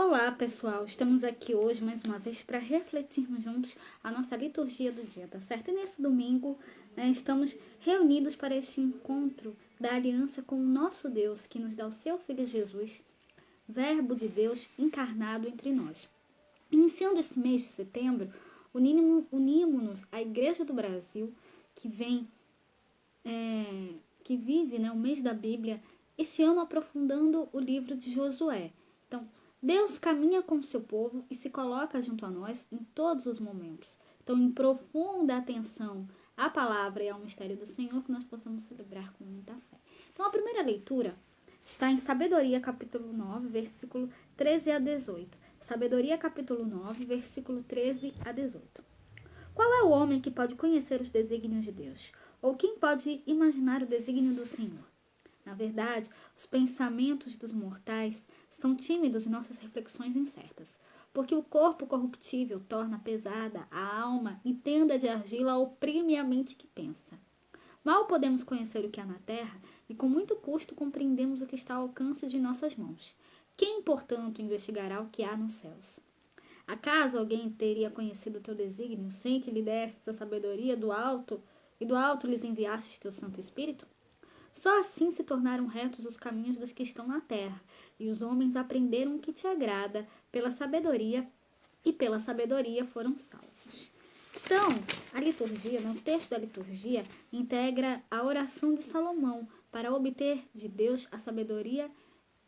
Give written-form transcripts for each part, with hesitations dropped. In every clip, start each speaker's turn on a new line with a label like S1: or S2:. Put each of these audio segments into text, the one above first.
S1: Olá, pessoal! Estamos aqui hoje mais uma vez para refletirmos juntos a nossa liturgia do dia, tá certo? E nesse domingo, estamos reunidos para este encontro da aliança com o nosso Deus, que nos dá o seu Filho Jesus, Verbo de Deus encarnado entre nós. Iniciando esse mês de setembro, unimos-nos à Igreja do Brasil, que vive o mês da Bíblia, este ano aprofundando o livro de Josué. Então, Deus caminha com o seu povo e se coloca junto a nós em todos os momentos. Então, em profunda atenção à palavra e ao mistério do Senhor, que nós possamos celebrar com muita fé. Então, a primeira leitura está em Sabedoria, capítulo 9, versículo 13 a 18. Sabedoria, capítulo 9, versículo 13 a 18. Qual é o homem que pode conhecer os desígnios de Deus? Ou quem pode imaginar o desígnio do Senhor? Na verdade, os pensamentos dos mortais são tímidos e nossas reflexões incertas, porque o corpo corruptível torna pesada a alma e tenda de argila oprime a mente que pensa. Mal podemos conhecer o que há na terra e com muito custo compreendemos o que está ao alcance de nossas mãos. Quem, portanto, investigará o que há nos céus? Acaso alguém teria conhecido o teu desígnio sem que lhe desses a sabedoria do alto e do alto lhes enviasses teu Santo Espírito? Só assim se tornaram retos os caminhos dos que estão na terra, e os homens aprenderam o que te agrada pela sabedoria, e pela sabedoria foram salvos. Então, a liturgia, o texto da liturgia, integra a oração de Salomão para obter de Deus a sabedoria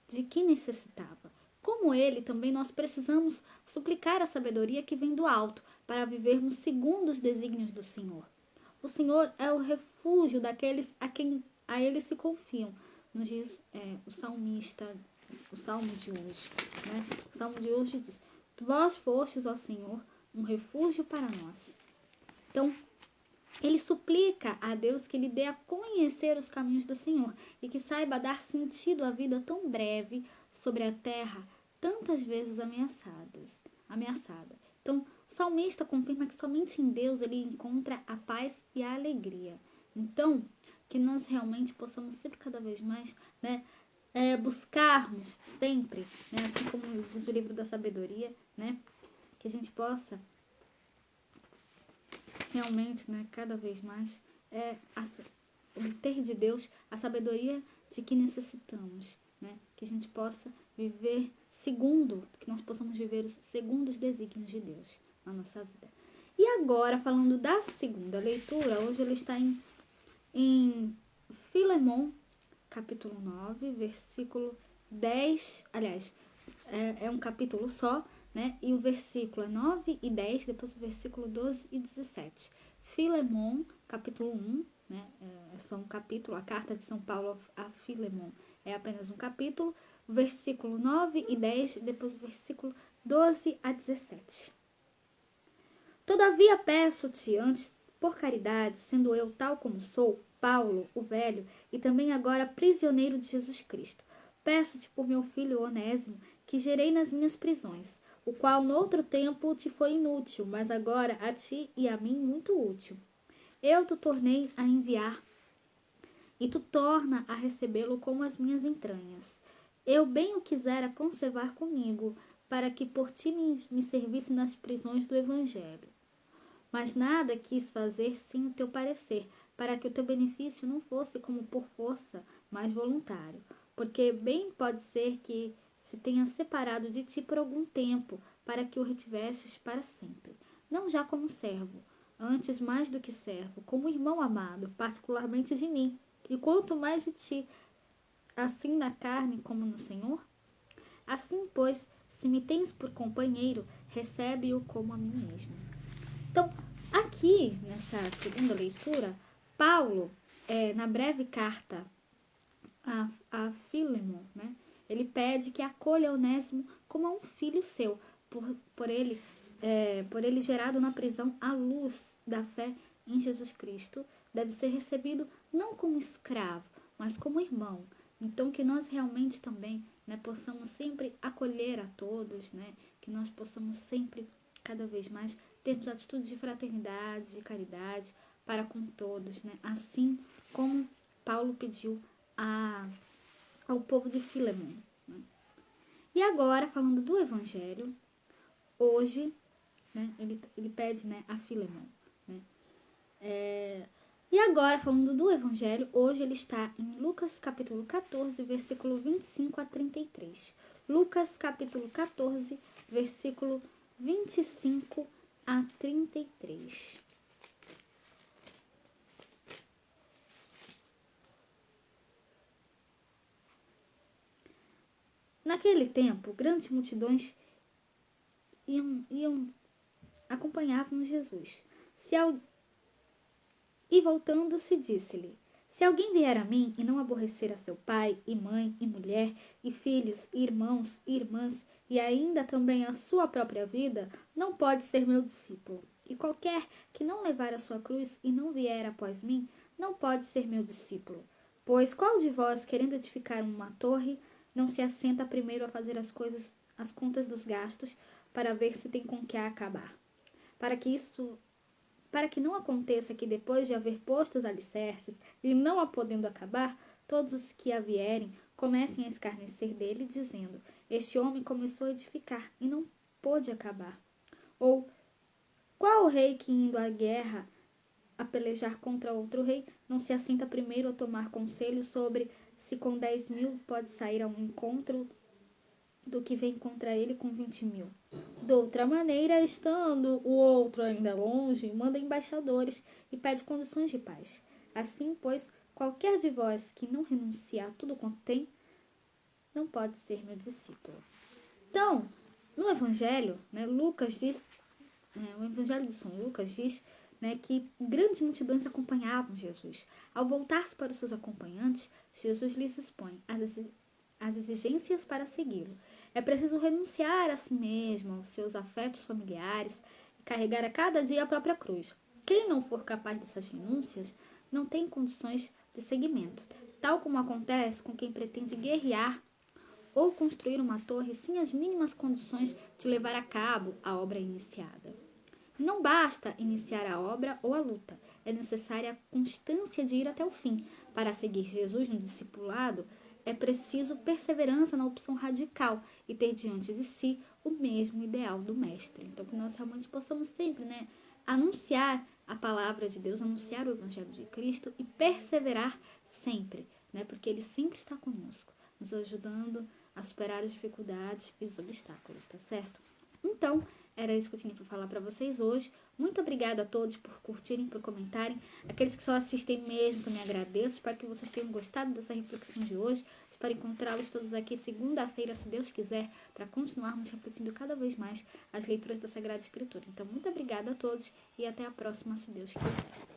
S1: de que necessitava. Como ele, também nós precisamos suplicar a sabedoria que vem do alto, para vivermos segundo os desígnios do Senhor. O Senhor é o refúgio daqueles a ele se confiam, nos diz o salmista, o salmo de hoje. O salmo de hoje diz: Vós fostes, ó Senhor, um refúgio para nós. Então, ele suplica a Deus que lhe dê a conhecer os caminhos do Senhor e que saiba dar sentido à vida tão breve sobre a terra, tantas vezes ameaçada. Então, o salmista confirma que somente em Deus ele encontra a paz e a alegria. Então, que nós realmente possamos sempre cada vez mais, buscarmos sempre, assim como diz o livro da sabedoria, que a gente possa realmente, cada vez mais, obter de Deus a sabedoria de que necessitamos, que a gente possa viver que nós possamos viver segundo os desígnios de Deus na nossa vida. E agora, falando da segunda leitura, hoje ela está em Filemon, capítulo 9, versículo 10, aliás, é um capítulo só, e o versículo é 9 e 10, depois o versículo 12 e 17. Filemon, capítulo 1, é só um capítulo, a carta de São Paulo a Filemon é apenas um capítulo, versículo 9 e 10, depois o versículo 12 a 17. Todavia peço-te antes, por caridade, sendo eu tal como sou, Paulo, o velho, e também agora prisioneiro de Jesus Cristo, peço-te por meu filho Onésimo, que gerei nas minhas prisões, o qual noutro tempo te foi inútil, mas agora a ti e a mim muito útil. Eu te tornei a enviar, e tu torna a recebê-lo como as minhas entranhas. Eu bem o quisera conservar comigo, para que por ti me servisse nas prisões do Evangelho. Mas nada quis fazer sem o teu parecer, para que o teu benefício não fosse como por força, mas voluntário. Porque bem pode ser que se tenha separado de ti por algum tempo, para que o retivesses para sempre. Não já como servo, antes mais do que servo, como irmão amado, particularmente de mim, e quanto mais de ti, assim na carne como no Senhor? Assim, pois, se me tens por companheiro, recebe-o como a mim mesmo. Então, aqui, nessa segunda leitura, Paulo, na breve carta a Filemon, ele pede que acolha Onésimo como um filho seu, por ele gerado na prisão à luz da fé em Jesus Cristo, deve ser recebido não como escravo, mas como irmão. Então, que nós realmente também possamos sempre acolher a todos, que nós possamos sempre, cada vez mais, termos atitudes de fraternidade, de caridade para com todos, assim como Paulo pediu ao povo de Filemon. E agora, falando do Evangelho, hoje, né, ele pede, né, a Filemon, né? E agora, falando do Evangelho, hoje ele está em Lucas capítulo 14, versículo 25 a 33. Lucas capítulo 14, versículo 25 a 33. Naquele tempo, grandes multidões acompanhavam Jesus. E voltando-se, disse-lhe: Se alguém vier a mim e não aborrecer a seu pai, e mãe, e mulher, e filhos, e irmãos, e irmãs, e ainda também a sua própria vida, não pode ser meu discípulo. E qualquer que não levar a sua cruz e não vier após mim, não pode ser meu discípulo. Pois qual de vós, querendo edificar uma torre, não se assenta primeiro a fazer as contas dos gastos, para ver se tem com que a acabar? Para que não aconteça que depois de haver posto os alicerces e não a podendo acabar, todos os que a vierem comecem a escarnecer dele, dizendo: Este homem começou a edificar e não pôde acabar. Ou qual rei que indo à guerra a pelejar contra outro rei não se assenta primeiro a tomar conselho sobre se com 10.000 pode sair ao encontro do que vem contra ele com 20.000? Doutra maneira, estando o outro ainda longe, manda embaixadores e pede condições de paz. Assim, pois, qualquer de vós que não renunciar a tudo quanto tem, não pode ser meu discípulo. Então, no Evangelho, né, o Evangelho de São Lucas diz, né, que grandes multidões acompanhavam Jesus. Ao voltar-se para os seus acompanhantes, Jesus lhes expõe as exigências para segui-lo. É preciso renunciar a si mesmo, aos seus afetos familiares e carregar a cada dia a própria cruz. Quem não for capaz dessas renúncias não tem condições de seguimento, tal como acontece com quem pretende guerrear ou construir uma torre sem as mínimas condições de levar a cabo a obra iniciada. Não basta iniciar a obra ou a luta, é necessária a constância de ir até o fim. Para seguir Jesus no discipulado, é preciso perseverança na opção radical e ter diante de si o mesmo ideal do Mestre. Então, que nós realmente possamos sempre, né, anunciar a palavra de Deus, anunciar o Evangelho de Cristo e perseverar sempre, né, porque Ele sempre está conosco, nos ajudando a superar as dificuldades e os obstáculos, tá certo? Então, era isso que eu tinha para falar para vocês hoje. Muito obrigada a todos por curtirem, por comentarem. Aqueles que só assistem mesmo, também agradeço. Espero que vocês tenham gostado dessa reflexão de hoje. Espero encontrá-los todos aqui segunda-feira, se Deus quiser, para continuarmos refletindo cada vez mais as leituras da Sagrada Escritura. Então, muito obrigada a todos e até a próxima, se Deus quiser.